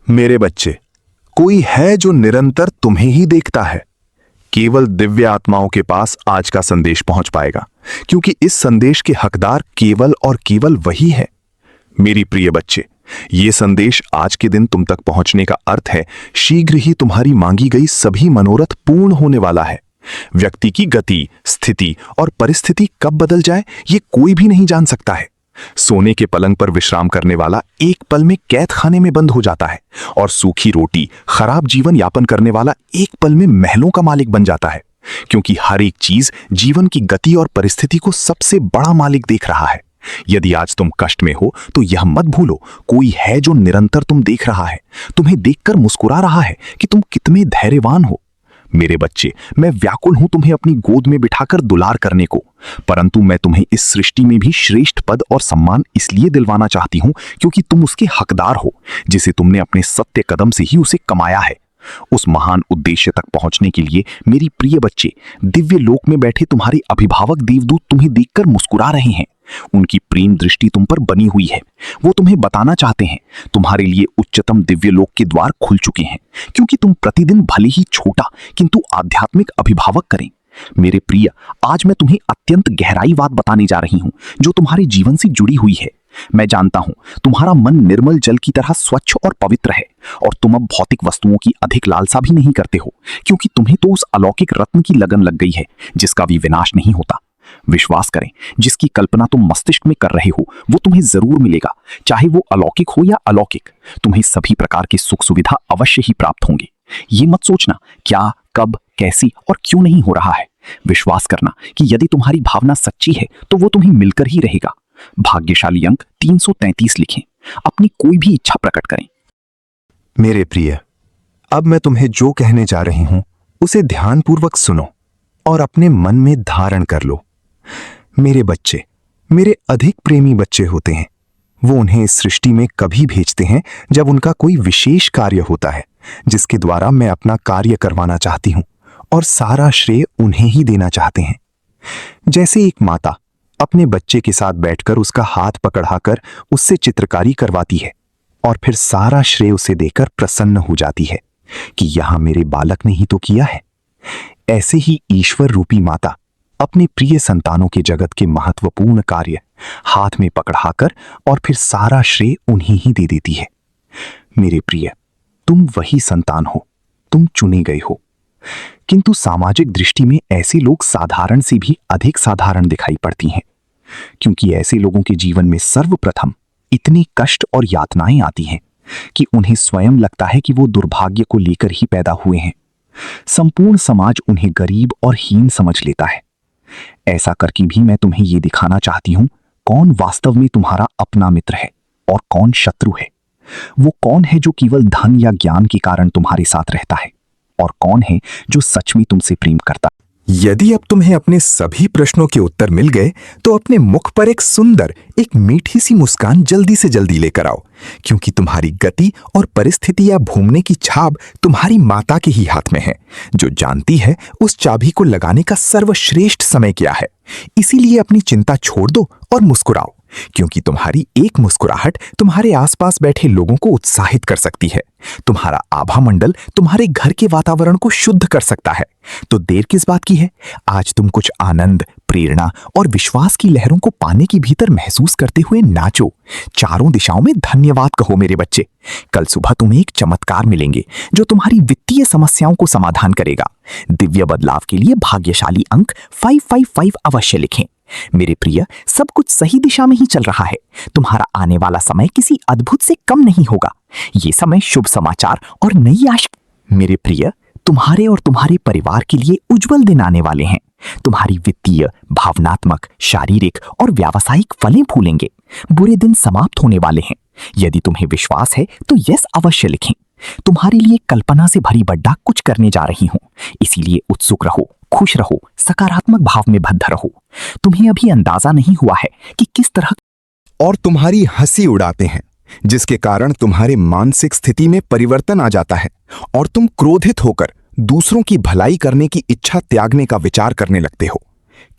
मेरे बच्चे, कोई है जो निरंतर तुम्हें ही देखता है। केवल दिव्य आत्माओं के पास आज का संदेश पहुंच पाएगा, क्योंकि इस संदेश के हकदार केवल और केवल वही है। मेरी प्रिय बच्चे, ये संदेश आज के दिन तुम तक पहुंचने का अर्थ है शीघ्र ही तुम्हारी मांगी गई सभी मनोरथ पूर्ण होने वाला है। व्यक्ति की गति, स्थिति और परिस्थिति कब बदल जाए ये कोई भी नहीं जान सकता है। सोने के पलंग पर विश्राम करने वाला एक पल में कैद खाने में बंद हो जाता है, और सूखी रोटी, खराब जीवन यापन करने वाला एक पल में महलों का मालिक बन जाता है। क्योंकि हर एक चीज जीवन की गति और परिस्थिति को सबसे बड़ा मालिक देख रहा है। यदि आज तुम कष्ट में हो तो यह मत भूलो, कोई है जो निरंतर तुम देख रहा है, तुम्हें देखकर मुस्कुरा रहा है कि तुम कितने धैर्यवान हो। मेरे बच्चे, मैं व्याकुल हूं तुम्हें अपनी गोद में बिठाकर दुलार करने को, परंतु मैं तुम्हें इस सृष्टि में भी श्रेष्ठ पद और सम्मान इसलिए दिलवाना चाहती हूं क्योंकि तुम उसके हकदार हो, जिसे तुमने अपने सत्य कदम से ही उसे कमाया है। उस महान उद्देश्य तक पहुंचने के लिए मेरी प्रिय बच्चे, दिव्य लोक में बैठे तुम्हारे अभिभावक देवदूत तुम्हें देखकर मुस्कुरा रहे हैं। उनकी प्रेम दृष्टि तुम पर बनी हुई है। वो तुम्हें बताना चाहते हैं तुम्हारे लिए उच्चतम दिव्य लोक के द्वार खुल चुके हैं, क्योंकि तुम प्रतिदिन भले ही छोटा किंतु आध्यात्मिक अभिभावक करें। मेरे प्रिय, आज मैं तुम्हें अत्यंत गहराई बात बताने जा रही हूं जो तुम्हारे जीवन से जुड़ी हुई है। मैं जानता हूं तुम्हारा मन निर्मल जल की तरह स्वच्छ और पवित्र है, और तुम अब भौतिक वस्तुओं की अधिक लालसा भी नहीं करते हो, क्योंकि तुम्हें तो उस अलौकिक रत्न की लगन लग गई है जिसका भी विनाश नहीं होता। विश्वास करें, जिसकी कल्पना तुम मस्तिष्क में कर रहे हो वो तुम्हें जरूर मिलेगा, चाहे वो अलौकिक हो या अलौकिक। तुम्हें सभी प्रकार की सुख सुविधा अवश्य ही प्राप्त होंगे। ये मत सोचना क्या, कब, कैसी और क्यों नहीं हो रहा है। विश्वास करना कि यदि तुम्हारी भावना सच्ची है तो वो तुम्हें मिलकर ही रहेगा। भाग्यशाली अंक 333 लिखें। अपनी कोई भी इच्छा प्रकट करें। मेरे प्रिय, अब मैं तुम्हें जो कहने जा रही हूं उसे ध्यानपूर्वक सुनो और अपने मन में धारण कर लो। मेरे बच्चे, मेरे अधिक प्रेमी बच्चे होते हैं। वो उन्हें इस सृष्टि में कभी भेजते हैं जब उनका कोई विशेष कार्य होता है जिसके द्वारा मैं अपना कार्य करवाना चाहती हूं, और सारा श्रेय उन्हें ही देना चाहते हैं। जैसे एक माता अपने बच्चे के साथ बैठकर उसका हाथ पकड़ाकर उससे चित्रकारी करवाती है और फिर सारा श्रेय उसे देकर प्रसन्न हो जाती है कि यहां मेरे बालक ने ही तो किया है। ऐसे ही ईश्वर रूपी माता अपने प्रिय संतानों के जगत के महत्वपूर्ण कार्य हाथ में पकड़ाकर और फिर सारा श्रेय उन्हें ही दे देती है। मेरे प्रिय, तुम वही संतान हो, तुम चुने गए हो। किंतु सामाजिक दृष्टि में ऐसे लोग साधारण से भी अधिक साधारण दिखाई पड़ती हैं, क्योंकि ऐसे लोगों के जीवन में सर्वप्रथम इतनी कष्ट और यातनाएं आती हैं कि उन्हें स्वयं लगता है कि वो दुर्भाग्य को लेकर ही पैदा हुए हैं। संपूर्ण समाज उन्हें गरीब और हीन समझ लेता है। ऐसा करके भी मैं तुम्हें ये दिखाना चाहती हूं कौन वास्तव में तुम्हारा अपना मित्र है और कौन शत्रु है। वो कौन है जो केवल धन या ज्ञान के कारण तुम्हारे साथ रहता है, और कौन है जो सच में तुमसे प्रेम करता है। यदि अब तुम्हें अपने सभी प्रश्नों के उत्तर मिल गए तो अपने मुख पर एक सुंदर, एक मीठी सी मुस्कान जल्दी से जल्दी लेकर आओ, क्योंकि तुम्हारी गति और परिस्थितियां भूमने की छाप तुम्हारी माता के ही हाथ में है, जो जानती है उस चाबी को लगाने का सर्वश्रेष्ठ समय क्या है। इसीलिए अपनी चिंता छोड़ दो और मुस्कुराओ, क्योंकि तुम्हारी एक मुस्कुराहट तुम्हारे आसपास बैठे लोगों को उत्साहित कर सकती है। तुम्हारा आभा मंडल तुम्हारे घर के वातावरण को शुद्ध कर सकता है। तो देर किस बात की है? आज तुम कुछ आनंद, प्रेरणा और विश्वास की लहरों को पाने की भीतर महसूस करते हुए नाचो। चारों दिशाओं में धन्यवाद कहो मेरे बच्चे। कल सुबह तुम्हें एक चमत्कार मिलेंगे जो तुम्हारी वित्तीय समस्याओं को समाधान करेगा। दिव्य बदलाव के लिए भाग्यशाली अंक 555 अवश्य लिखें। मेरे प्रिय, सब कुछ सही दिशा में ही चल रहा है। तुम्हारा आने वाला समय किसी अद्भुत से कम नहीं होगा। ये समय शुभ समाचार और नई आशा। मेरे प्रिय, तुम्हारे और तुम्हारे परिवार के लिए उज्जवल दिन आने वाले हैं। तुम्हारी वित्तीय, भावनात्मक, शारीरिक और व्यावसायिक फलें फूलेंगे। बुरे दिन समाप्त होने वाले हैं। यदि तुम्हें विश्वास है तो यस अवश्य लिखें। तुम्हारे लिए कल्पना से भरी बड्डा कुछ करने जा रही हूं, इसीलिए उत्सुक रहो, खुश रहो, सकारात्मक भाव में बद्ध रहो। तुम्हें अभी अंदाजा नहीं हुआ है कि किस तरह और तुम्हारी हंसी उड़ाते हैं, जिसके कारण तुम्हारे मानसिक स्थिति में परिवर्तन आ जाता है और तुम क्रोधित होकर दूसरों की भलाई करने की इच्छा त्यागने का विचार करने लगते हो।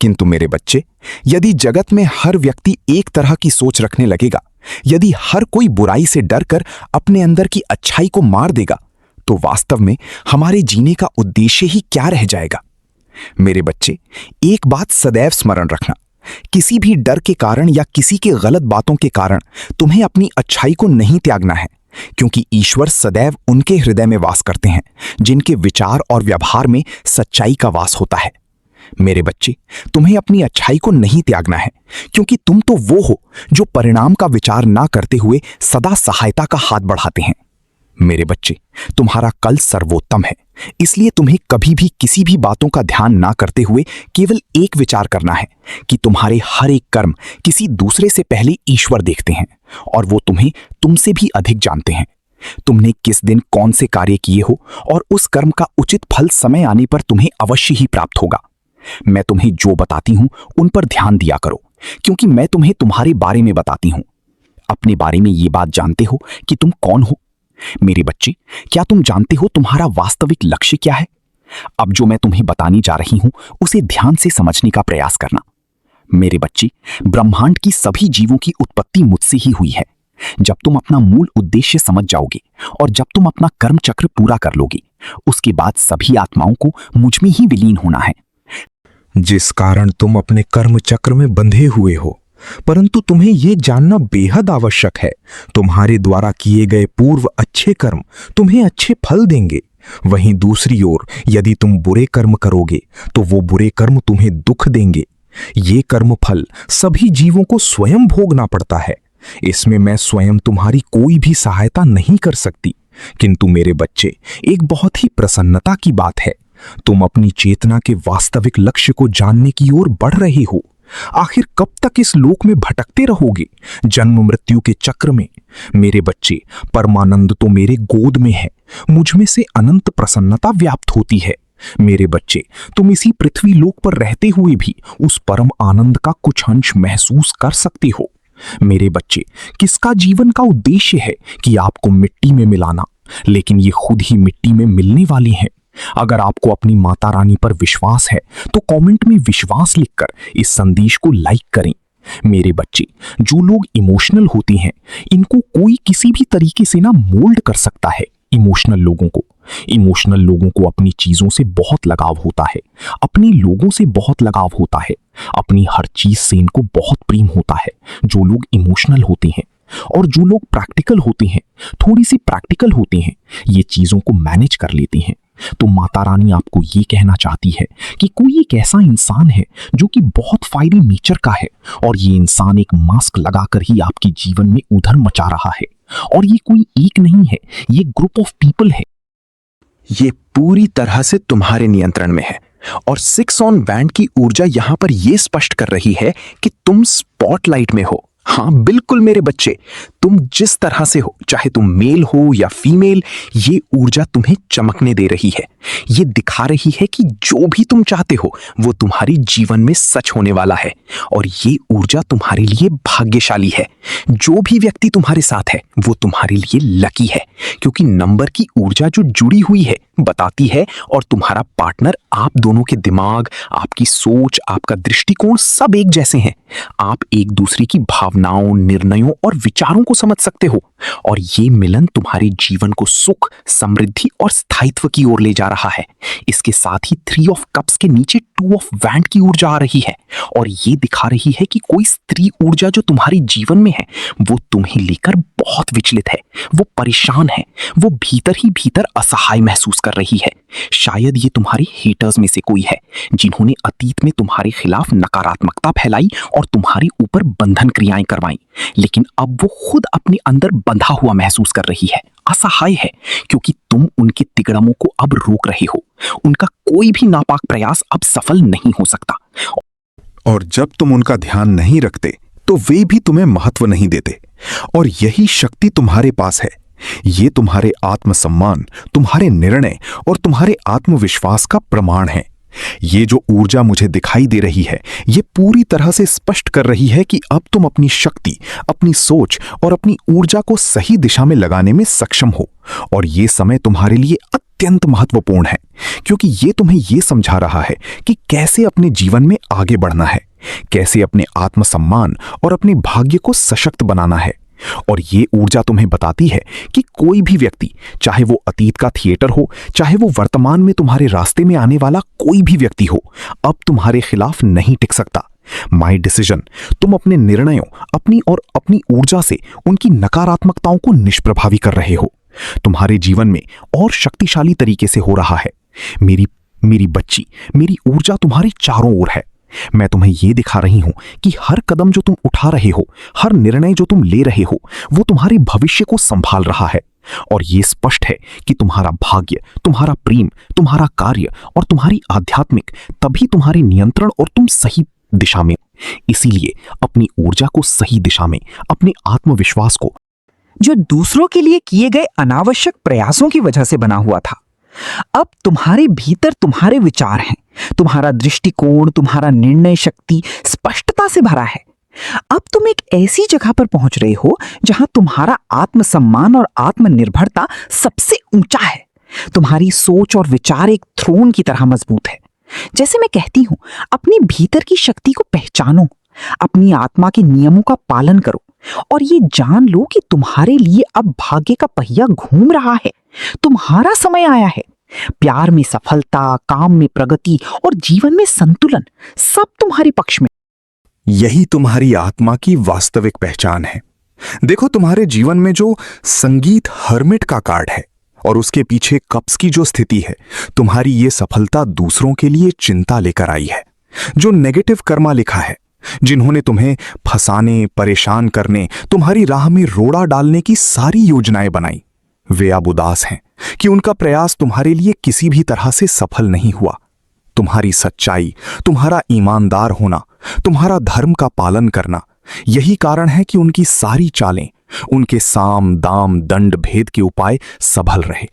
किंतु मेरे बच्चे, यदि जगत में हर व्यक्ति एक तरह की सोच रखने लगेगा यदि हर कोई बुराई से डरकर अपने अंदर की अच्छाई को मार देगा तो वास्तव में हमारे जीने का उद्देश्य ही क्या रह जाएगा। मेरे बच्चे, एक बात सदैव स्मरण रखना, किसी भी डर के कारण या किसी के गलत बातों के कारण तुम्हें अपनी अच्छाई को नहीं त्यागना है, क्योंकि ईश्वर सदैव उनके हृदय में वास करते हैं जिनके विचार और व्यवहार में सच्चाई का वास होता है। मेरे बच्चे, तुम्हें अपनी अच्छाई को नहीं त्यागना है, क्योंकि तुम तो वो हो जो परिणाम का विचार ना करते हुए सदा सहायता का हाथ बढ़ाते हैं। मेरे बच्चे, तुम्हारा कल सर्वोत्तम है, इसलिए तुम्हें कभी भी किसी भी बातों का ध्यान ना करते हुए केवल एक विचार करना है कि तुम्हारे हर एक कर्म किसी दूसरे से पहले ईश्वर देखते हैं और वो तुम्हें तुमसे भी अधिक जानते हैं। तुमने किस दिन कौन से कार्य किए हो और उस कर्म का उचित फल समय आने पर तुम्हें अवश्य ही प्राप्त होगा। मैं तुम्हें जो बताती हूं उन पर ध्यान दिया करो, क्योंकि मैं तुम्हें तुम्हारे बारे में बताती हूं। अपने बारे में ये बात जानते हो कि तुम कौन हो? मेरे बच्चे, क्या तुम जानते हो तुम्हारा वास्तविक लक्ष्य क्या है? अब जो मैं तुम्हें बताने जा रही हूं उसे ध्यान से समझने का प्रयास करना। मेरे बच्चे, ब्रह्मांड की सभी जीवों की उत्पत्ति मुझसे ही हुई है। जब तुम अपना मूल उद्देश्य समझ जाओगे और जब तुम अपना कर्म चक्र पूरा कर लोगे, उसके बाद सभी आत्माओं को मुझ में ही विलीन होना है। जिस कारण तुम अपने कर्म चक्र में बंधे हुए हो, परंतु तुम्हें यह जानना बेहद आवश्यक है, तुम्हारे द्वारा किए गए पूर्व अच्छे कर्म तुम्हें अच्छे फल देंगे। वहीं दूसरी ओर यदि तुम बुरे कर्म करोगे तो वो बुरे कर्म तुम्हें दुख देंगे। ये कर्म फल सभी जीवों को स्वयं भोगना पड़ता है। इसमें मैं स्वयं तुम्हारी कोई भी सहायता नहीं कर सकती। किंतु मेरे बच्चे, एक बहुत ही प्रसन्नता की बात है, तुम अपनी चेतना के वास्तविक लक्ष्य को जानने की ओर बढ़ रहे हो। आखिर कब तक इस लोक में भटकते रहोगे, जन्म मृत्यु के चक्र में? मेरे बच्चे, परमानंद तो मेरे गोद में है, मुझ में से अनंत प्रसन्नता व्याप्त होती है। मेरे बच्चे, तुम इसी पृथ्वी लोक पर रहते हुए भी उस परम आनंद का कुछ अंश महसूस कर सकते हो। मेरे बच्चे, किसका जीवन का उद्देश्य है कि आपको मिट्टी में मिलाना, लेकिन ये खुद ही मिट्टी में मिलने वाले हैं। अगर आपको अपनी माता रानी पर विश्वास है तो कमेंट में विश्वास लिखकर इस संदेश को लाइक करें। मेरे बच्चे, जो लोग इमोशनल होते हैं, इनको कोई किसी भी तरीके से ना मोल्ड कर सकता है। इमोशनल लोगों को अपनी चीजों से बहुत लगाव होता है, अपने लोगों से बहुत लगाव होता है, अपनी हर चीज से इनको बहुत प्रेम होता है। जो लोग इमोशनल होते हैं और जो लोग प्रैक्टिकल होते हैं, थोड़ी सी प्रैक्टिकल होते हैं, ये चीजों को मैनेज कर लेते हैं। तो माता रानी आपको ये कहना चाहती है कि कोई एक ऐसा इंसान है जो कि बहुत फायरी नेचर का है, और ये इंसान एक मास्क लगाकर ही आपके जीवन में उधर मचा रहा है। और ये कोई एक नहीं है, ये ग्रुप ऑफ पीपल है। ये पूरी तरह से तुम्हारे नियंत्रण में है, और 6 ऑन बैंड की ऊर्जा यहां पर यह स्पष्ट कर रही है कि तुम स्पॉटलाइट में हो। हाँ बिल्कुल मेरे बच्चे, तुम जिस तरह से हो, चाहे तुम मेल हो या फीमेल, ये ऊर्जा तुम्हें चमकने दे रही है। ये दिखा रही है कि जो भी तुम चाहते हो वो तुम्हारी जीवन में सच होने वाला है, और ये ऊर्जा तुम्हारे लिए भाग्यशाली है। जो भी व्यक्ति तुम्हारे साथ है वो तुम्हारे लिए लकी है, क्योंकि नंबर की ऊर्जा जो जुड़ी हुई है बताती है, और तुम्हारा पार्टनर, आप दोनों के दिमाग, आपकी सोच, आपका दृष्टिकोण सब एक जैसे हैं। आप एक दूसरे की भावनाओं, निर्णयों और विचारों को समझ सकते हो, और ये मिलन तुम्हारे जीवन को सुख, समृद्धि और स्थायित्व की ओर ले जा रहा है। इसके साथ ही 3 ऑफ कप्स के नीचे 2 ऑफ वैंड की ऊर्जा आ रही है, और ये दिखा रही है कि कोई स्त्री ऊर्जा जो तुम्हारे जीवन में है वो तुम्हें लेकर बहुत विचलित है, वो परेशान है, वो भीतर ही भीतर असहाय महसूस कर रही है। शायद ये तुम्हारे हेटर्स में से कोई है जिन्होंने अतीत में तुम्हारे खिलाफ नकारात्मकता फैलाई और तुम्हारे ऊपर बंधन क्रियाएं करवाई, लेकिन अब वो खुद अपने अंदर बंधा हुआ महसूस कर रही है, असहाय है, क्योंकि तुम उनके तिगड़मों को अब रोक रहे हो। उनका कोई भी नापाक प्रयास अब सफल नहीं हो सकता, और जब तुम उनका ध्यान नहीं रखते तो वे भी तुम्हें महत्व नहीं देते। और यही शक्ति तुम्हारे पास है। ये तुम्हारे आत्मसम्मान, तुम्हारे निर्णय और तुम्हारे आत्मविश्वास का प्रमाण है। ये जो ऊर्जा मुझे दिखाई दे रही है, ये पूरी तरह से स्पष्ट कर रही है कि अब तुम अपनी शक्ति, अपनी सोच और अपनी ऊर्जा को सही दिशा में लगाने में सक्षम हो। और ये समय तुम्हारे लिए अत्यंत महत्वपूर्ण है, क्योंकि ये तुम्हें ये समझा रहा है कि कैसे अपने जीवन में आगे बढ़ना है, कैसे अपने आत्मसम्मान और अपने भाग्य को सशक्त बनाना है। और ये ऊर्जा तुम्हें बताती है कि कोई भी व्यक्ति, चाहे वो अतीत का थिएटर हो, चाहे वो वर्तमान में तुम्हारे रास्ते में आने वाला कोई भी व्यक्ति हो, अब तुम्हारे खिलाफ नहीं टिक सकता। माई डिसीजन, तुम अपने निर्णयों, अपनी और अपनी ऊर्जा से उनकी नकारात्मकताओं को निष्प्रभावी कर रहे हो। तुम्हारे जीवन में और शक्तिशाली तरीके से हो रहा है। मेरी बच्ची, मेरी ऊर्जा तुम्हारे चारों ओर है। मैं तुम्हें यह दिखा रही हूं कि हर कदम जो तुम उठा रहे हो, हर निर्णय जो तुम ले रहे हो, वो तुम्हारे भविष्य को संभाल रहा है। और यह स्पष्ट है कि तुम्हारा भाग्य, तुम्हारा प्रेम, तुम्हारा कार्य और तुम्हारी आध्यात्मिक तभी तुम्हारे नियंत्रण और तुम सही दिशा में। इसीलिए अपनी ऊर्जा को सही दिशा में, अपने आत्मविश्वास को, जो दूसरों के लिए किए गए अनावश्यक प्रयासों की वजह से बना हुआ था, अब तुम्हारे भीतर तुम्हारे विचार हैं, तुम्हारा दृष्टिकोण, तुम्हारा निर्णय शक्ति स्पष्टता से भरा है। अब तुम एक ऐसी जगह पर पहुंच रहे हो जहां तुम्हारा आत्मसम्मान और आत्मनिर्भरता सबसे ऊंचा है। तुम्हारी सोच और विचार एक थ्रोन की तरह मजबूत है। जैसे मैं कहती हूं, अपने भीतर की शक्ति को पहचानो, अपनी आत्मा के नियमों का पालन करो और ये जान लो कि तुम्हारे लिए अब भाग्य का पहिया घूम रहा है। तुम्हारा समय आया है। प्यार में सफलता, काम में प्रगति और जीवन में संतुलन सब तुम्हारे पक्ष में। यही तुम्हारी आत्मा की वास्तविक पहचान है। देखो, तुम्हारे जीवन में जो संगीत हर्मिट का कार्ड है और उसके पीछे कप्स की जो स्थिति है, तुम्हारी ये सफलता दूसरों के लिए चिंता लेकर आई है। जो नेगेटिव कर्मा लिखा है, जिन्होंने तुम्हें फंसाने, परेशान करने, तुम्हारी राह में रोड़ा डालने की सारी योजनाएं बनाई, वे अब उदास हैं कि उनका प्रयास तुम्हारे लिए किसी भी तरह से सफल नहीं हुआ। तुम्हारी सच्चाई, तुम्हारा ईमानदार होना, तुम्हारा धर्म का पालन करना, यही कारण है कि उनकी सारी चालें, उनके साम दाम दंड भेद के उपाय सफल रहे।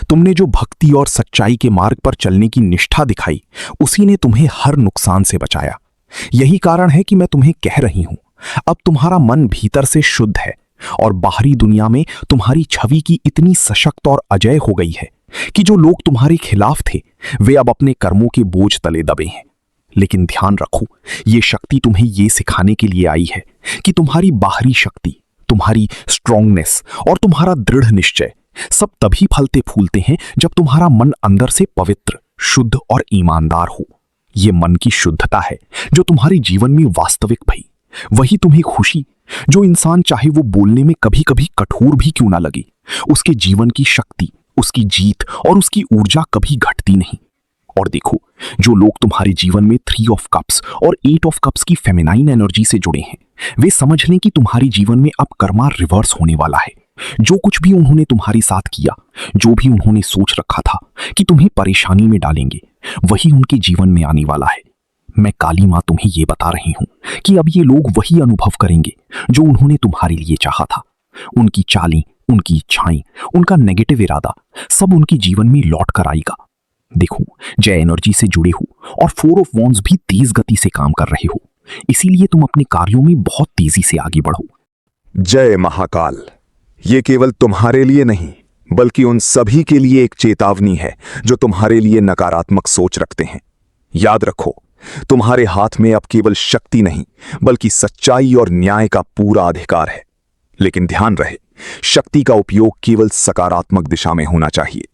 तुमने जो भक्ति और सच्चाई के मार्ग पर चलने की निष्ठा दिखाई, उसी ने तुम्हें हर नुकसान से बचाया। यही कारण है कि मैं तुम्हें कह रही हूं, अब तुम्हारा मन भीतर से शुद्ध है और बाहरी दुनिया में तुम्हारी छवि की इतनी सशक्त और अजय हो गई है कि जो लोग तुम्हारे खिलाफ थे, वे अब अपने कर्मों के बोझ तले दबे हैं। लेकिन ध्यान रखो, ये शक्ति तुम्हें ये सिखाने के लिए आई है कि तुम्हारी बाहरी शक्ति, तुम्हारी स्ट्रांगनेस और तुम्हारा दृढ़ निश्चय सब तभी फलते फूलते हैं जब तुम्हारा मन अंदर से पवित्र, शुद्ध और ईमानदार हो। ये मन की शुद्धता है जो तुम्हारे जीवन में वास्तविक भई। वही तुम्हें खुशी, जो इंसान चाहे वो बोलने में कभी कभी कठोर भी क्यों ना लगे, उसके जीवन की शक्ति, उसकी जीत और उसकी ऊर्जा कभी घटती नहीं। और देखो, जो लोग तुम्हारे जीवन में 3 ऑफ कप्स और 8 ऑफ कप्स की फेमिनाइन एनर्जी से जुड़े हैं, वे समझ लें कि तुम्हारे जीवन में अब कर्मा रिवर्स होने वाला है। जो कुछ भी उन्होंने तुम्हारे साथ किया, जो भी उन्होंने सोच रखा था कि तुम्हें परेशानी में डालेंगे, वही उनके जीवन में आने वाला है। मैं काली मां तुम्हें यह बता रही हूं कि अब ये लोग वही अनुभव करेंगे जो उन्होंने तुम्हारे लिए चाहा था। उनकी चालें, उनकी इच्छाएं, उनका नेगेटिव इरादा सब उनके जीवन में लौट कर आएगा। देखो, जय एनर्जी से जुड़े हो और 4 ऑफ वॉन्ड्स भी तेज गति से काम कर रहे हो, इसीलिए तुम अपने कार्यों में बहुत तेजी से आगे बढ़ो। जय महाकाल। ये केवल तुम्हारे लिए नहीं, बल्कि उन सभी के लिए एक चेतावनी है जो तुम्हारे लिए नकारात्मक सोच रखते हैं। याद रखो, तुम्हारे हाथ में अब केवल शक्ति नहीं, बल्कि सच्चाई और न्याय का पूरा अधिकार है। लेकिन ध्यान रहे, शक्ति का उपयोग केवल सकारात्मक दिशा में होना चाहिए,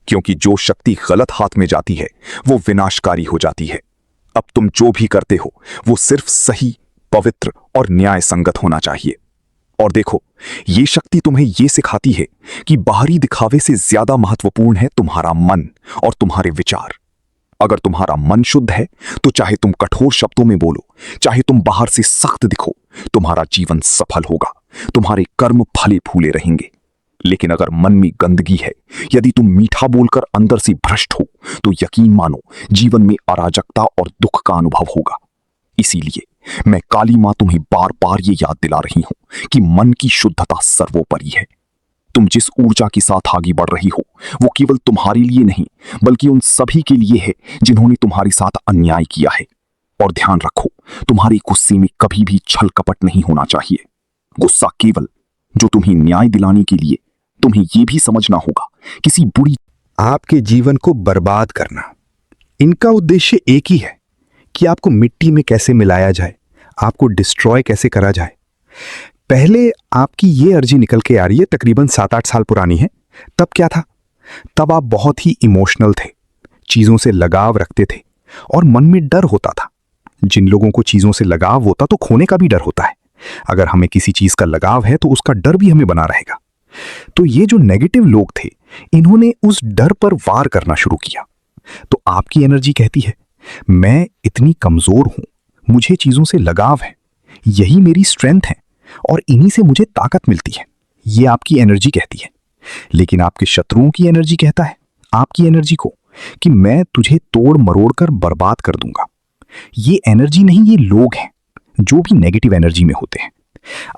क्योंकि जो शक्ति गलत हाथ में जाती है वो विनाशकारी हो जाती है। अब तुम जो भी करते हो वो सिर्फ सही, पवित्र और न्याय संगत होना चाहिए। और देखो, ये शक्ति तुम्हें ये सिखाती है कि बाहरी दिखावे से ज्यादा महत्वपूर्ण है तुम्हारा मन और तुम्हारे विचार। अगर तुम्हारा मन शुद्ध है तो चाहे तुम कठोर शब्दों में बोलो, चाहे तुम बाहर से सख्त दिखो, तुम्हारा जीवन सफल होगा, तुम्हारे कर्म फले फूले रहेंगे। लेकिन अगर मन में गंदगी है, यदि तुम मीठा बोलकर अंदर से भ्रष्ट हो, तो यकीन मानो जीवन में अराजकता और दुख का अनुभव होगा। इसीलिए मैं काली मां तुम्हें बार बार ये याद दिला रही हूं कि मन की शुद्धता सर्वोपरि है। तुम जिस ऊर्जा के साथ आगे बढ़ रही हो, वो केवल तुम्हारे लिए नहीं, बल्कि उन सभी के लिए है जिन्होंने तुम्हारे साथ अन्याय किया है। और ध्यान रखो, तुम्हारे गुस्से में कभी भी छल कपट नहीं होना चाहिए। गुस्सा केवल जो तुम्हें न्याय दिलाने के लिए, तुम्हें यह भी समझना होगा किसी बुरी आपके जीवन को बर्बाद करना। इनका उद्देश्य एक ही है कि आपको मिट्टी में कैसे मिलाया जाए, आपको डिस्ट्रॉय कैसे करा जाए। पहले आपकी ये अर्जी निकल के आ रही है, तकरीबन 7-8 साल पुरानी है। तब क्या था? तब आप बहुत ही इमोशनल थे, चीजों से लगाव रखते थे और मन में डर होता था। जिन लोगों को चीजों से लगाव होता तो खोने का भी डर होता है। अगर हमें किसी चीज का लगाव है तो उसका डर भी हमें बना रहेगा। तो ये जो नेगेटिव लोग थे, इन्होंने उस डर पर वार करना शुरू किया। तो आपकी एनर्जी कहती है, मैं इतनी कमजोर हूं, मुझे चीजों से लगाव है, यही मेरी स्ट्रेंथ है और इन्हीं से मुझे ताकत मिलती है। ये आपकी एनर्जी कहती है। लेकिन आपके शत्रुओं की एनर्जी कहता है आपकी एनर्जी को कि मैं तुझे तोड़ मरोड़ कर बर्बाद कर दूंगा। ये एनर्जी नहीं, ये लोग हैं जो भी नेगेटिव एनर्जी में होते हैं।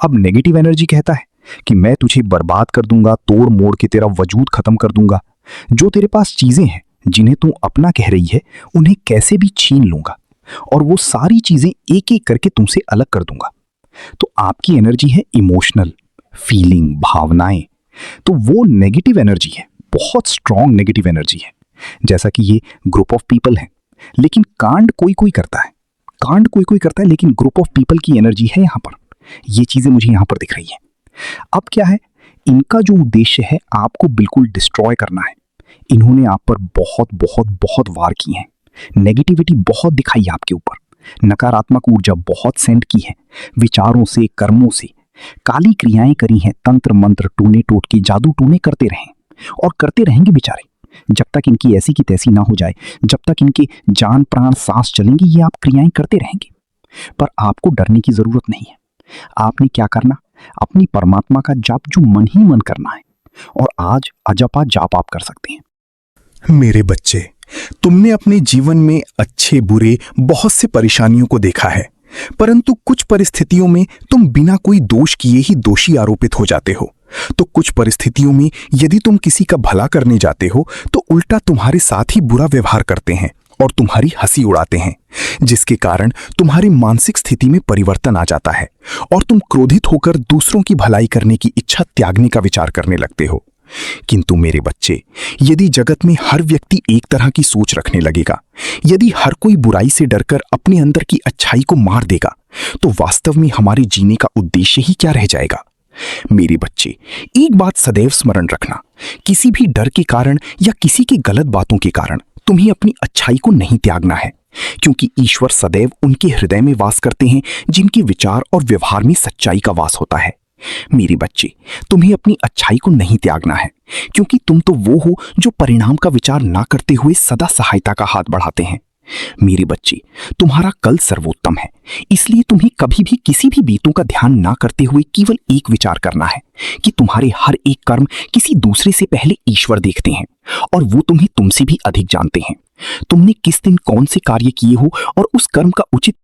अब नेगेटिव एनर्जी कहता है कि मैं तुझे बर्बाद कर दूंगा, तोड़ मोड़ के तेरा वजूद खत्म कर दूंगा। जो तेरे पास चीजें हैं जिन्हें तू अपना कह रही है, उन्हें कैसे भी छीन लूंगा और वो सारी चीजें एक एक करके तुमसे अलग कर दूंगा। तो आपकी एनर्जी है इमोशनल, फीलिंग, भावनाएं। तो वो नेगेटिव एनर्जी है, बहुत स्ट्रॉन्ग नेगेटिव एनर्जी है। जैसा कि ये ग्रुप ऑफ पीपल है, लेकिन कांड कोई कोई करता है, कांड कोई कोई करता है, लेकिन ग्रुप ऑफ पीपल की एनर्जी है यहां पर। ये चीजें मुझे यहां पर दिख रही हैं। अब क्या है, इनका जो उद्देश्य है आपको बिल्कुल डिस्ट्रॉय करना है। इन्होंने आप पर बहुत बहुत बहुत वार किए हैं, नेगेटिविटी बहुत दिखाई है आपके ऊपर, नकारात्मक ऊर्जा बहुत सेंड की है, विचारों से, कर्मों से काली क्रियाएं करी हैं, तंत्र मंत्र, टूने टोटके, जादू टूने करते रहे और करते रहेंगे बेचारे, जब तक इनकी ऐसी की तैसी ना हो जाए, जब तक इनके जान प्राण सांस चलेंगे, ये आप क्रियाएं करते रहेंगे। पर आपको डरने की जरूरत नहीं है। आपने क्या करना, अपनी परमात्मा का जाप जो मन ही मन करना है, और आज अजपा जाप आप कर सकते हैं। मेरे बच्चे, तुमने अपने जीवन में अच्छे बुरे बहुत से परेशानियों को देखा है, परंतु कुछ परिस्थितियों में तुम बिना कोई दोष किए ही दोषी आरोपित हो जाते हो। तो कुछ परिस्थितियों में यदि तुम किसी का भला करने जाते हो तो उल्टा तुम्हारे साथ ही बुरा व्यवहार करते हैं और तुम्हारी हंसी उड़ाते हैं, जिसके कारण तुम्हारी मानसिक स्थिति में परिवर्तन आ जाता है और तुम क्रोधित होकर दूसरों की भलाई करने की इच्छा त्यागने का विचार करने लगते हो। किंतु मेरे बच्चे, यदि जगत में हर व्यक्ति एक तरह की सोच रखने लगेगा, यदि हर कोई बुराई से डरकर अपने अंदर की अच्छाई को मार देगा, तो वास्तव में हमारे जीने का उद्देश्य ही क्या रह जाएगा। मेरे बच्चे, एक बात सदैव स्मरण रखना, किसी भी डर के कारण या किसी की गलत बातों के कारण तुम्हें अपनी अच्छाई को नहीं त्यागना है, क्योंकि ईश्वर सदैव उनके हृदय में वास करते हैं जिनके विचार और व्यवहार में सच्चाई का वास होता है। मेरे बच्चे, तुम्हें अपनी अच्छाई को नहीं त्यागना है, क्योंकि तुम तो वो हो जो परिणाम का विचार ना करते हुए सदा सहायता का हाथ बढ़ाते हैं। मेरे बच्चे, तुम्हारा कल सर्वोत्तम है, इसलिए तुम्हें कभी भी किसी भी बीतों का ध्यान ना करते हुए केवल एक विचार करना है कि तुम्हारे हर एक कर्म किसी दूसरे से पहले ईश्वर देखते हैं और वो तुम्हें तुमसे भी अधिक जानते हैं। तुमने किस दिन कौन से कार्य किए हो और उस कर्म का उचित